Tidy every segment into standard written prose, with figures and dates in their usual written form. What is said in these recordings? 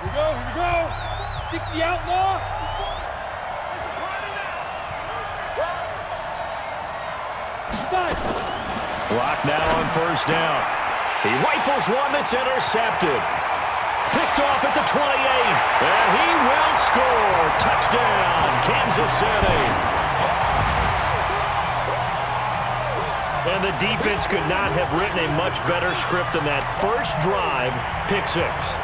Here we go. 60 outlaw. Clock now on first down. He rifles one that's intercepted. Picked off at the 28. And he will score. Touchdown, Kansas City. And the defense could not have written a much better script than that first drive, pick six.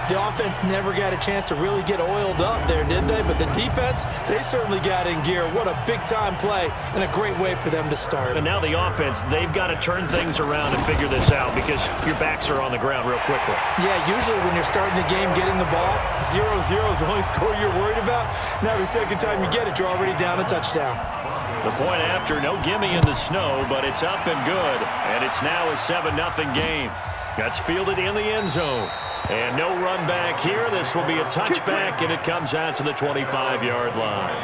The offense never got a chance to really get oiled up there, did they? But the defense, they certainly got in gear. What a big-time play and a great way for them to start. And now the offense, they've got to turn things around and figure this out because your backs are on the ground real quickly. Yeah, usually when you're starting the game, getting the ball, 0-0 is the only score you're worried about. Now the second time you get it, you're already down a touchdown. The point after, no gimme in the snow, but it's up and good. And it's now a 7-0 game. That's fielded in the end zone. And no run back here. This will be a touchback, and it comes out to the 25-yard line.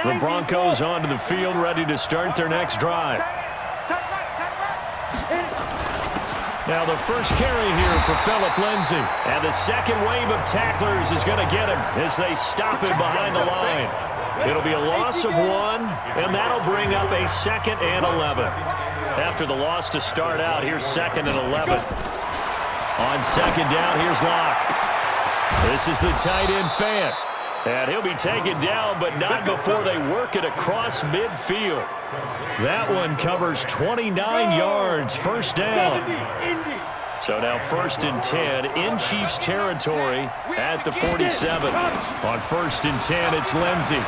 The Broncos onto the field, ready to start their next drive. Now the first carry here for Phillip Lindsay. And the second wave of tacklers is going to get him as they stop him behind the line. It'll be a loss of 1, and that'll bring up a 2nd and 11. After the loss to start out, here's 2nd and 11. On second down, here's Locke. This is the tight end, Fant. And he'll be taken down, but not before they work it across midfield. That one covers 29 yards, first down. So now 1st and 10 in Chiefs territory at the 47. On 1st and 10, it's Lindsay.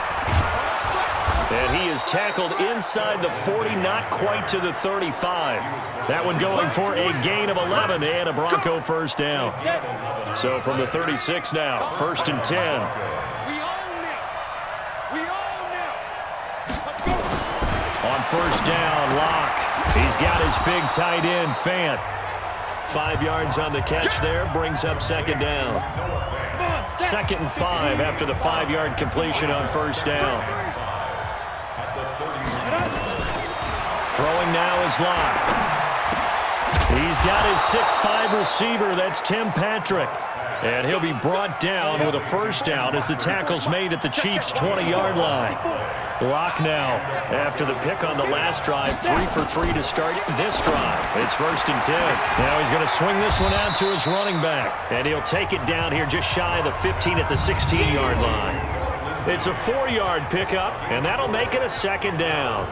And he is tackled inside the 40, not quite to the 35. That one going for a gain of 11 and a Bronco first down. So from the 36 now, 1st and 10. On first down, Locke. He's got his big tight end, Fant. 5 yards on the catch there, brings up 2nd down. 2nd and 5 after the 5-yard completion on first down. Throwing now is Locke. He's got his 6'5 receiver. That's Tim Patrick. And he'll be brought down with a first down as the tackle's made at the Chiefs' 20-yard line. Locke now, after the pick on the last drive, 3 for 3 to start this drive. It's 1st and 10. Now he's going to swing this one out to his running back. And he'll take it down here just shy of the 15 at the 16-yard line. It's a 4-yard pickup, and that'll make it a 2nd down.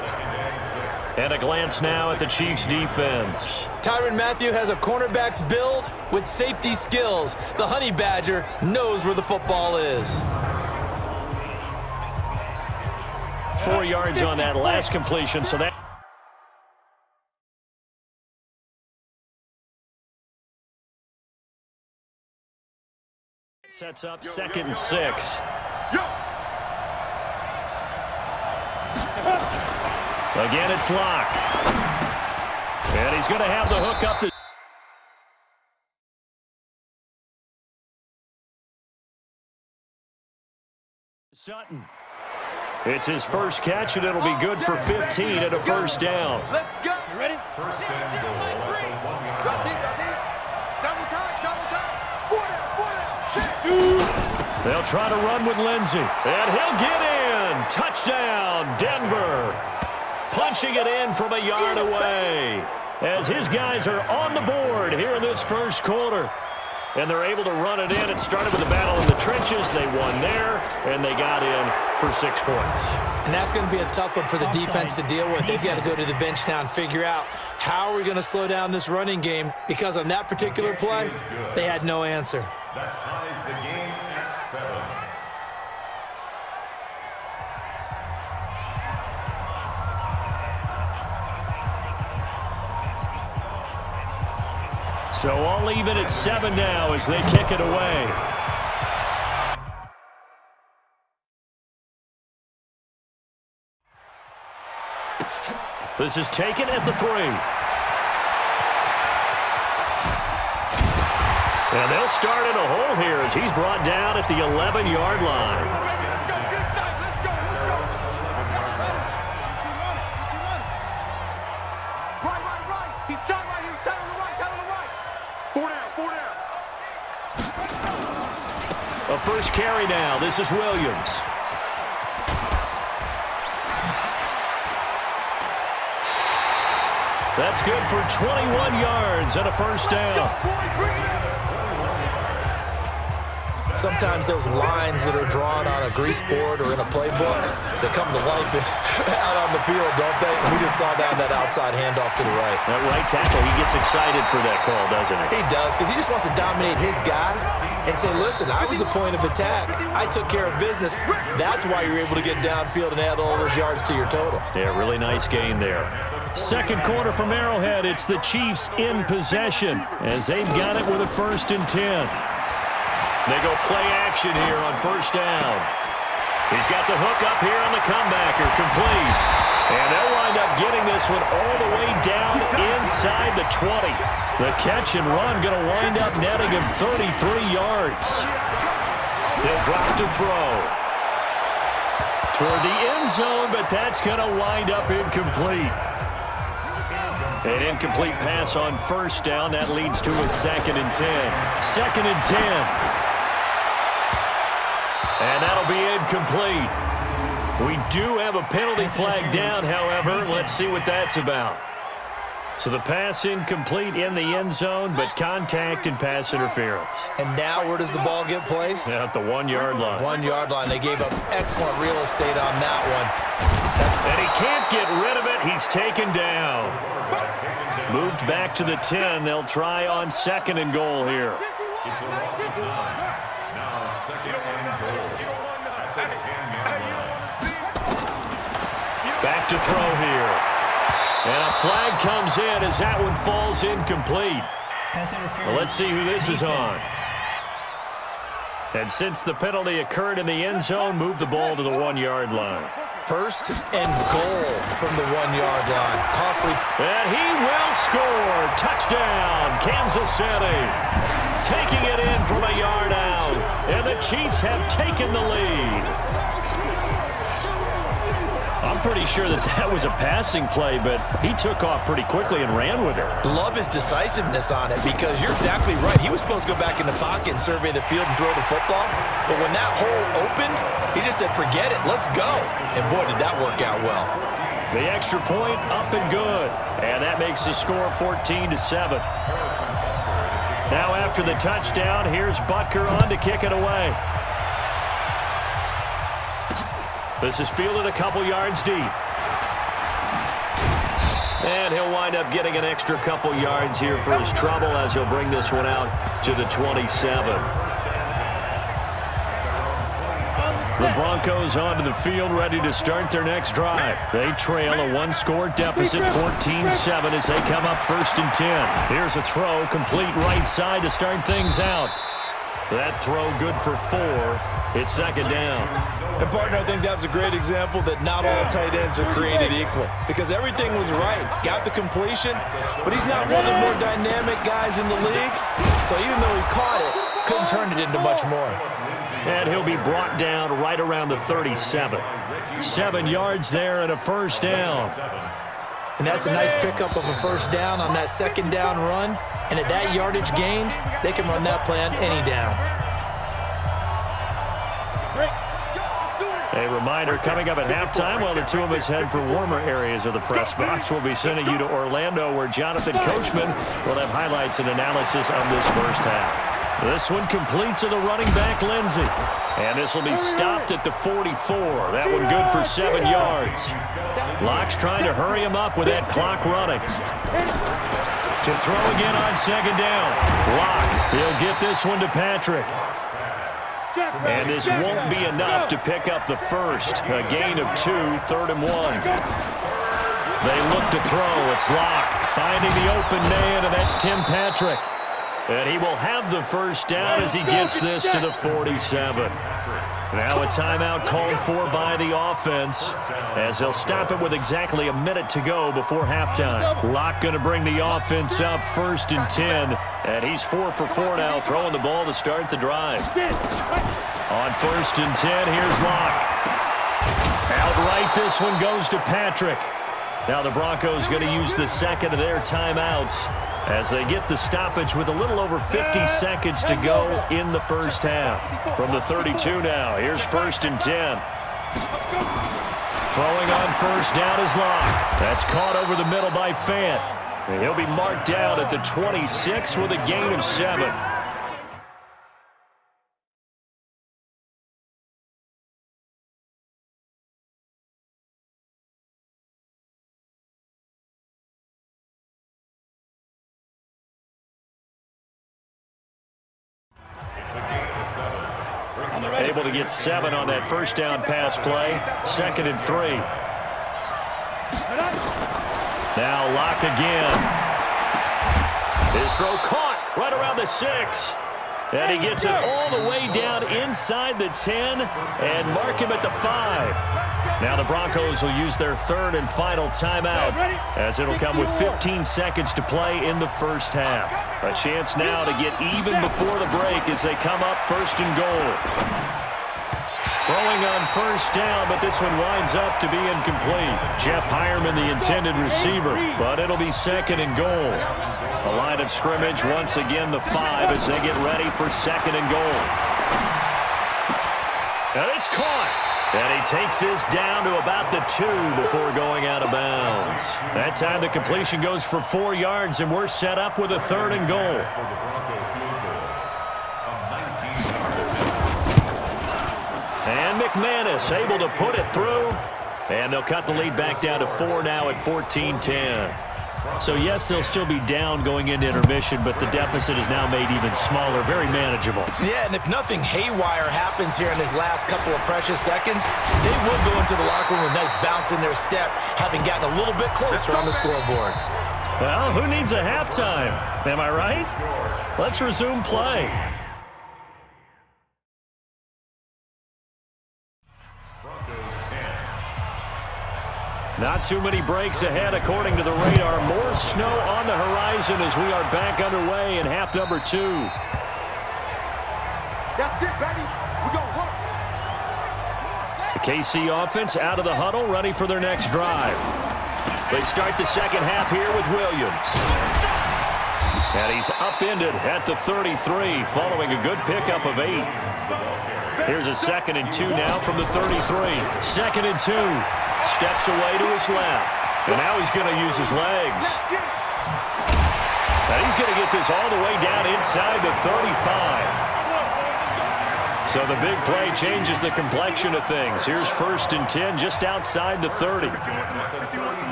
And a glance now at the Chiefs' defense. Tyrann Mathieu has a cornerback's build with safety skills. The Honey Badger knows where the football is. 4 yards on that last completion, so that sets up 2nd and 6. Again, it's Locke. And he's going to have the hook up to Sutton. It's his first catch, and it'll be good for 15 and a first down. Let's go. You ready? First and goal. Drop deep. Double time. 4 down. Check. They'll try to run with Lindsay. And he'll get in. Touchdown, Denver. Punching it in from a yard away as his guys are on the board here in this first quarter. And they're able to run it in. It started with a battle in the trenches. They won there, and they got in for 6 points. And that's going to be a tough one for the defense to deal with. They've got to go to the bench now and figure out how are we going to slow down this running game, because on that particular play, they had no answer. That ties the game at 7. So all even at 7 now as they kick it away. This is taken at the 3. And they'll start in a hole here as he's brought down at the 11-yard line. A first carry now. This is Williams. That's good for 21 yards and a first down. Sometimes those lines that are drawn on a grease board or in a playbook, they come to life out on the field, don't they? We just saw that outside handoff to the right. That right tackle, he gets excited for that call, doesn't he? He does, because he just wants to dominate his guy and say, listen, I was the point of attack. I took care of business. That's why you're able to get downfield and add all those yards to your total. Yeah, really nice gain there. Second quarter from Arrowhead. It's the Chiefs in possession as they've got it with a 1st and 10. They go play action here on first down. He's got the hook up here on the comebacker, complete. And they'll wind up getting this one all the way down inside the 20. The catch and run going to wind up netting him 33 yards. He'll drop to throw. Toward the end zone, but that's going to wind up incomplete. An incomplete pass on first down. That leads to a 2nd and 10. 2nd and 10. And that'll be incomplete. We do have a penalty flag down, however. Let's see what that's about. So the pass incomplete in the end zone, but contact and pass interference. And now where does the ball get placed? At the 1-yard line. 1-yard line. They gave up excellent real estate on that one. And he can't get rid of it. He's taken down. Moved back to the 10. They'll try on 2nd and goal here. Back to throw here. And a flag comes in as that one falls incomplete. Well, let's see who this is on. And since the penalty occurred in the end zone, move the ball to the 1-yard line. 1st and goal from the 1-yard line. Costly. And he will score. Touchdown, Kansas City. Taking it in from a yard out. And the Chiefs have taken the lead. I'm pretty sure that was a passing play, but he took off pretty quickly and ran with it. Love his decisiveness on it because you're exactly right. He was supposed to go back in the pocket and survey the field and throw the football. But when that hole opened, he just said, forget it, let's go. And boy, did that work out well. The extra point up and good. And that makes the score 14-7. Now after the touchdown, here's Butker on to kick it away. This is fielded a couple yards deep. And he'll wind up getting an extra couple yards here for his trouble as he'll bring this one out to the 27. The Broncos onto the field ready to start their next drive. They trail a 1-score deficit, 14-7 as they come up 1st and 10. Here's a throw, complete right side to start things out. That throw good for 4. It's 2nd down. And, partner, I think that's a great example that not all tight ends are created equal because everything was right. Got the completion, but he's not one of the more dynamic guys in the league. So even though he caught it, couldn't turn it into much more. And he'll be brought down right around the 37. 7 yards there and a 1st down. And that's a nice pickup of a 1st down on that 2nd down run. And at that yardage gained, they can run that play on any down. A reminder coming up at halftime while the two of us head for warmer areas of the press box. We'll be sending you to Orlando where Jonathan Coachman will have highlights and analysis of this first half. This one complete to the running back, Lindsey. And this will be stopped at the 44. That one good for 7 yards. Locke's trying to hurry him up with that clock running. To throw again on 2nd down. Locke, he'll get this one to Patrick. And this won't be enough to pick up the first. A gain of 2, 3rd and 1. They look to throw. It's Locke finding the open man, and that's Tim Patrick. And he will have the first down as he gets this to the 47. Now a timeout called for by the offense as they'll stop it with exactly a minute to go before halftime. Locke going to bring the offense up 1st and 10. And he's 4 for 4 now, throwing the ball to start the drive. On 1st and 10, here's Locke. Outright, this one goes to Patrick. Now the Broncos going to use the second of their timeouts as they get the stoppage with a little over 50 seconds to go in the first half. From the 32 now, here's 1st and 10. Throwing on first down is Locke. That's caught over the middle by Fant. And he'll be marked down at the 26 with a gain of 7. Able to get 7 on that first down pass play. 2nd and 3. Now Locke again. His throw caught right around the 6. And he gets it all the way down inside the 10 and mark him at the 5. Now the Broncos will use their 3rd and final timeout as it'll come with 15 seconds to play in the first half. A chance now to get even before the break as they come up 1st and goal. Throwing on first down, but this one winds up to be incomplete. Jeff Hireman, the intended receiver, but it'll be 2nd and goal. The line of scrimmage, once again, the 5 as they get ready for 2nd and goal. And it's caught. And he takes this down to about the 2 before going out of bounds. That time the completion goes for 4 yards, and we're set up with a 3rd and goal. And McManus able to put it through. And they'll cut the lead back down to 4 now at 14-10. So, yes, they'll still be down going into intermission, but the deficit is now made even smaller, very manageable. Yeah, and if nothing haywire happens here in his last couple of precious seconds, they will go into the locker room with a nice bounce in their step, having gotten a little bit closer on the scoreboard. Well, who needs a halftime? Am I right? Let's resume play. Not too many breaks ahead according to the radar. More snow on the horizon as we are back underway in half number 2. That's it, baby. We're going to work. The KC offense out of the huddle, ready for their next drive. They start the second half here with Williams. And he's upended at the 33 following a good pickup of 8. Here's a 2nd and 2 now from the 33. 2nd and 2. Steps away to his left. And now he's going to use his legs. And he's going to get this all the way down inside the 35. So the big play changes the complexion of things. Here's 1st and 10 just outside the 30.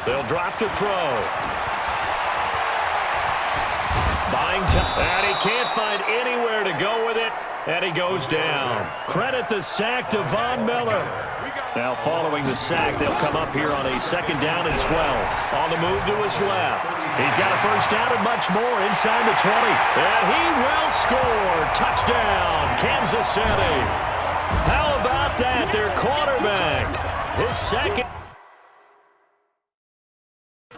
They'll drop to throw. Buying time. And he can't find anywhere to go with it. And he goes down. Credit the sack to Von Miller. Now following the sack, they'll come up here on a 2nd down and 12. On the move to his left. He's got a first down and much more inside the 20. And he will score. Touchdown, Kansas City. How about that? Their quarterback. His 2nd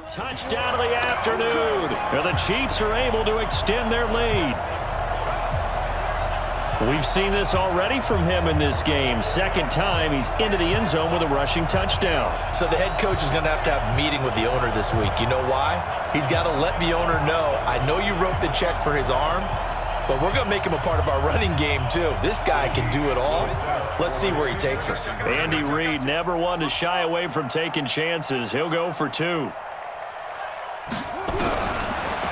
touchdown of the afternoon. And the Chiefs are able to extend their lead. We've seen this already from him in this game. 2nd time he's into the end zone with a rushing touchdown. So the head coach is going to have a meeting with the owner this week. You know why? He's got to let the owner know, I know you wrote the check for his arm, but we're going to make him a part of our running game too. This guy can do it all. Let's see where he takes us. Andy Reid never one to shy away from taking chances. He'll go for 2.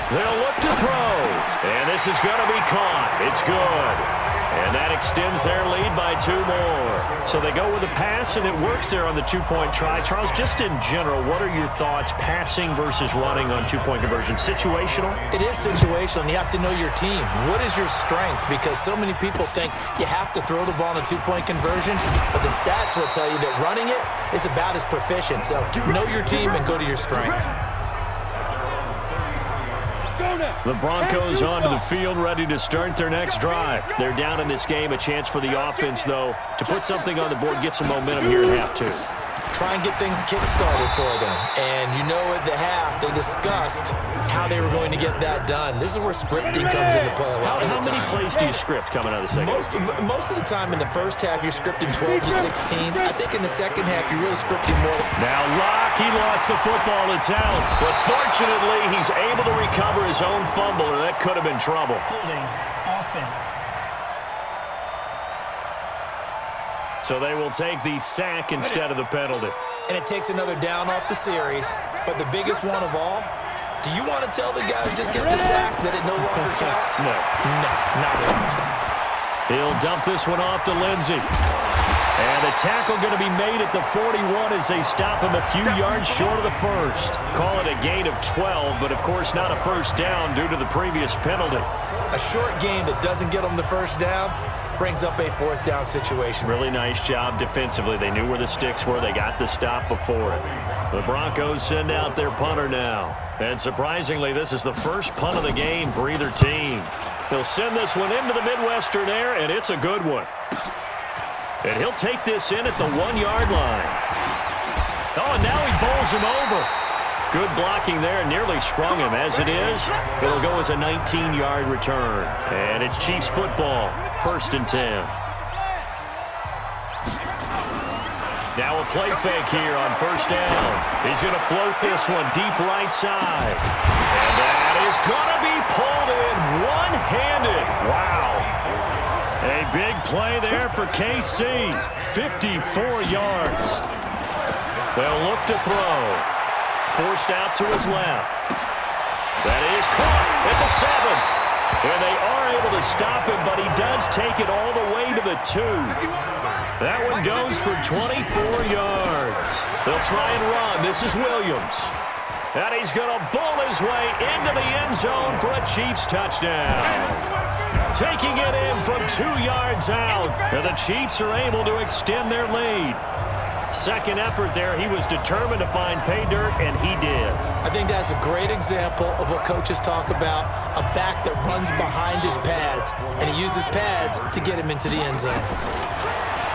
They'll look to throw. And this is going to be caught. It's good. And that extends their lead by 2 more. So they go with a pass, and it works there on the 2-point try. Charles, just in general, what are your thoughts passing versus running on 2-point conversion? Situational? It is situational, and you have to know your team. What is your strength? Because so many people think you have to throw the ball in a 2-point conversion, but the stats will tell you that running it is about as proficient. So know your team and go to your strength. The Broncos onto the field, ready to start their next drive. They're down in this game. A chance for the offense, though, to put something on the board, get some momentum here in half 2. try and get things kick-started for them. And you know at the half, they discussed how they were going to get that done. This is where scripting comes into play a lot of the time. How many plays do you script coming out of the second? Most of the time in the first half, you're scripting 12 to 16. I think in the second half, you're really scripting more. Now Locke, he lost the football. It's out. But fortunately, he's able to recover his own fumble, and that could have been trouble. Holding offense. So they will take the sack instead of the penalty. And it takes another down off the series. But the biggest one of all, do you want to tell the guy who just get the sack that it no longer counts? No. No, not at all. He'll dump this one off to Lindsey. And the tackle going to be made at the 41 as they stop him a few yards short of the first. Call it a gain of 12, but of course not a first down due to the previous penalty. A short gain that doesn't get them the first down brings up a fourth down situation. Really nice job defensively. They knew where the sticks were. They got the stop before it. The Broncos send out their punter now. And surprisingly, this is the first punt of the game for either team. He'll send this one into the Midwestern air, and it's a good one. And he'll take this in at the 1-yard line. Oh, and now he bowls him over. Good blocking there, nearly sprung him. As it is, it'll go as a 19-yard return. And it's Chiefs football, 1st and 10. Now a play fake here on first down. He's going to float this one deep right side. And that is going to be pulled in one-handed. Wow. A big play there for KC. 54 yards. They'll look to throw. Forced out to his left. That is caught at the 7. And they are able to stop him, but he does take it all the way to the 2. That one goes for 24 yards. They'll try and run. This is Williams. And he's going to bull his way into the end zone for a Chiefs touchdown. Taking it in from 2 yards out. And the Chiefs are able to extend their lead. Second effort there, he was determined to find pay dirt, and he did. I think that's a great example of what coaches talk about, a back that runs behind his pads, and he uses pads to get him into the end zone.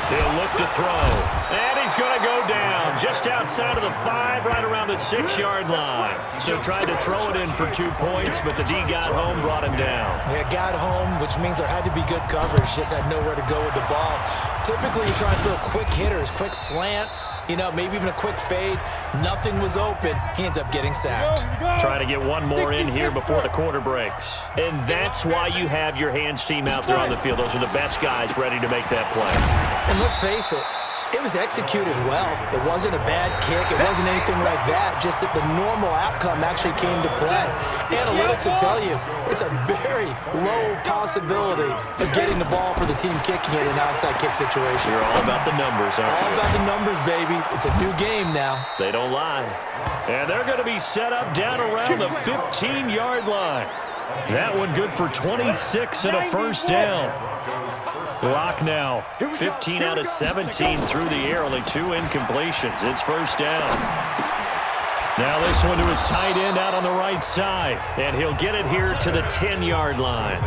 He'll look to throw, and he's going to go down just outside of the 5, right around the 6-yard line. So tried to throw it in for 2 points, but the D got home, brought him down. Yeah, got home, which means there had to be good coverage, just had nowhere to go with the ball. Typically, you try to throw quick hitters, quick slants, maybe even a quick fade. Nothing was open. He ends up getting sacked. Trying to get one more in here before the quarter breaks. And that's why you have your hands team out there on the field. Those are the best guys ready to make that play. And let's face it, it was executed well. It wasn't a bad kick. It wasn't anything like that. Just that the normal outcome actually came to play. Analytics will tell you it's a very low possibility of getting the ball for the team kicking it in an outside kick situation. You're all about the numbers, aren't you? All about the numbers, baby. It's a new game now. They don't lie. And they're going to be set up down around the 15-yard line. That one good for 26 and a first down. Locke now, 15 out of 17 through the air, only 2 incompletions. It's first down. Now this one to his tight end out on the right side, and he'll get it here to the 10-yard line.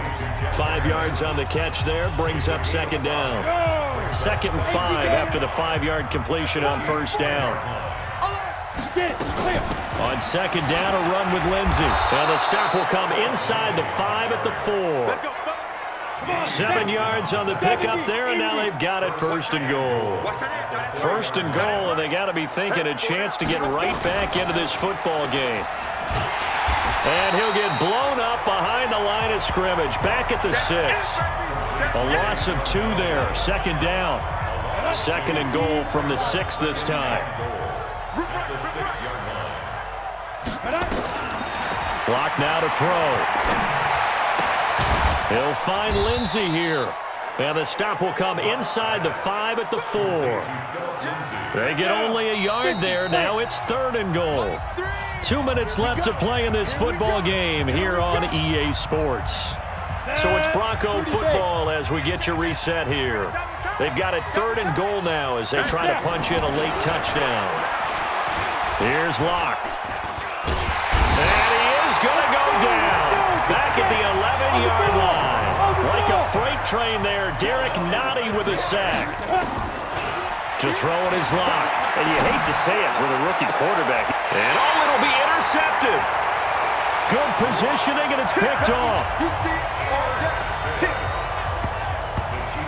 5 yards on the catch there, brings up second down. 2nd and 5 after the 5-yard completion on first down. On second down, a run with Lindsey. And the stop will come inside the 5 at the 4. 7 yards on the pickup there, and now they've got it 1st and goal. 1st and goal, and they got to be thinking a chance to get right back into this football game. And he'll get blown up behind the line of scrimmage, back at the 6. A loss of 2 there, 2nd down. 2nd and goal from the 6 this time. Block now to throw. He'll find Lindsey here. And the stop will come inside the 5 at the 4. They get only a yard there. Now it's 3rd and goal. 2 minutes left to play in this football game here on EA Sports. So it's Bronco football as we get your reset here. They've got it 3rd and goal now as they try to punch in a late touchdown. Here's Locke. And he is going to go down. Back at the 11-yard line. Like a freight train there, Derek Nottie with a sack. To throw in his lock. And you hate to say it with a rookie quarterback. And it'll be intercepted. Good positioning, and it's picked off.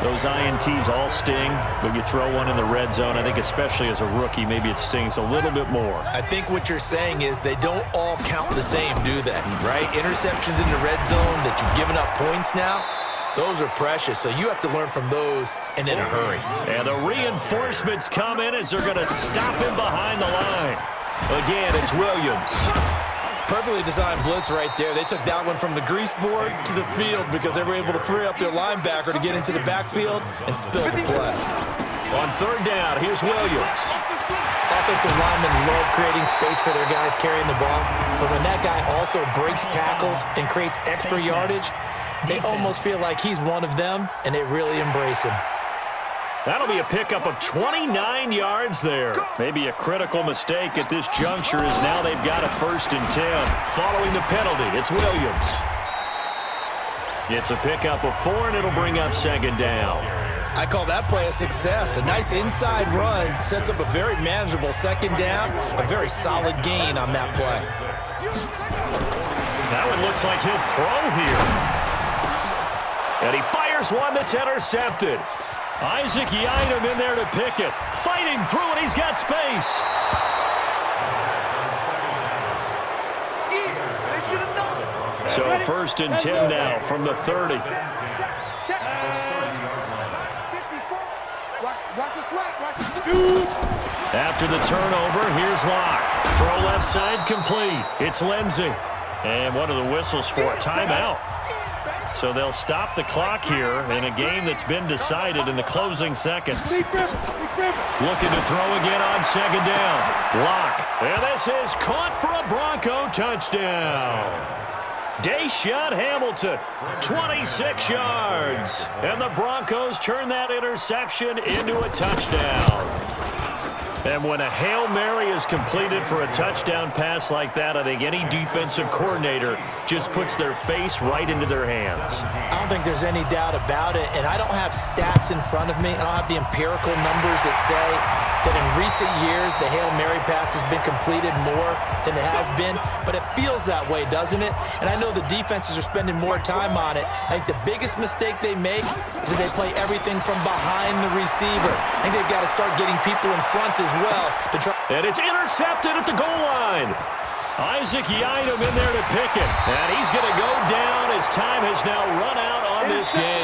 Those INTs all sting, but you throw one in the red zone. I think especially as a rookie, maybe it stings a little bit more. I think what you're saying is they don't all count the same, do they? Right? Interceptions in the red zone that you've given up points now, those are precious. So you have to learn from those and in a hurry. And the reinforcements come in as they're going to stop him behind the line. Again, it's Williams. Perfectly designed blitz right there. They took that one from the grease board to the field because they were able to free up their linebacker to get into the backfield and spill the play. On third down, here's Williams. Offensive linemen love creating space for their guys carrying the ball, but when that guy also breaks tackles and creates extra yardage, they almost feel like he's one of them, and they really embrace him. That'll be a pickup of 29 yards there. Maybe a critical mistake at this juncture as now they've got a 1st and 10. Following the penalty, it's Williams. It's a pickup of 4, and it'll bring up 2nd down. I call that play a success. A nice inside run sets up a very manageable 2nd down, a very solid gain on that play. Now it looks like he'll throw here. And he fires one that's intercepted. Isaac Yiadom in there to pick it. Fighting through it. He's got space. So 1st and 10 now from the 30. After the turnover, here's Locke. Throw left side complete. It's Lindsey. And what are the whistles for? Timeout. So they'll stop the clock here in a game that's been decided in the closing seconds. Looking to throw again on 2nd down. Locke. And this is caught for a Bronco touchdown. Deshaun Hamilton, 26 yards. And the Broncos turn that interception into a touchdown. And when a Hail Mary is completed for a touchdown pass like that, I think any defensive coordinator just puts their face right into their hands. I don't think there's any doubt about it, and I don't have stats in front of me. I don't have the empirical numbers that say that in recent years the Hail Mary pass has been completed more than it has been, but it feels that way, doesn't it? And I know the defenses are spending more time on it. I think the biggest mistake they make is that they play everything from behind the receiver. I think they've got to start getting people in front as well to try. And it's intercepted at the goal line. Isaac Yiadom in there to pick it. And he's going to go down as time has now run out on this game.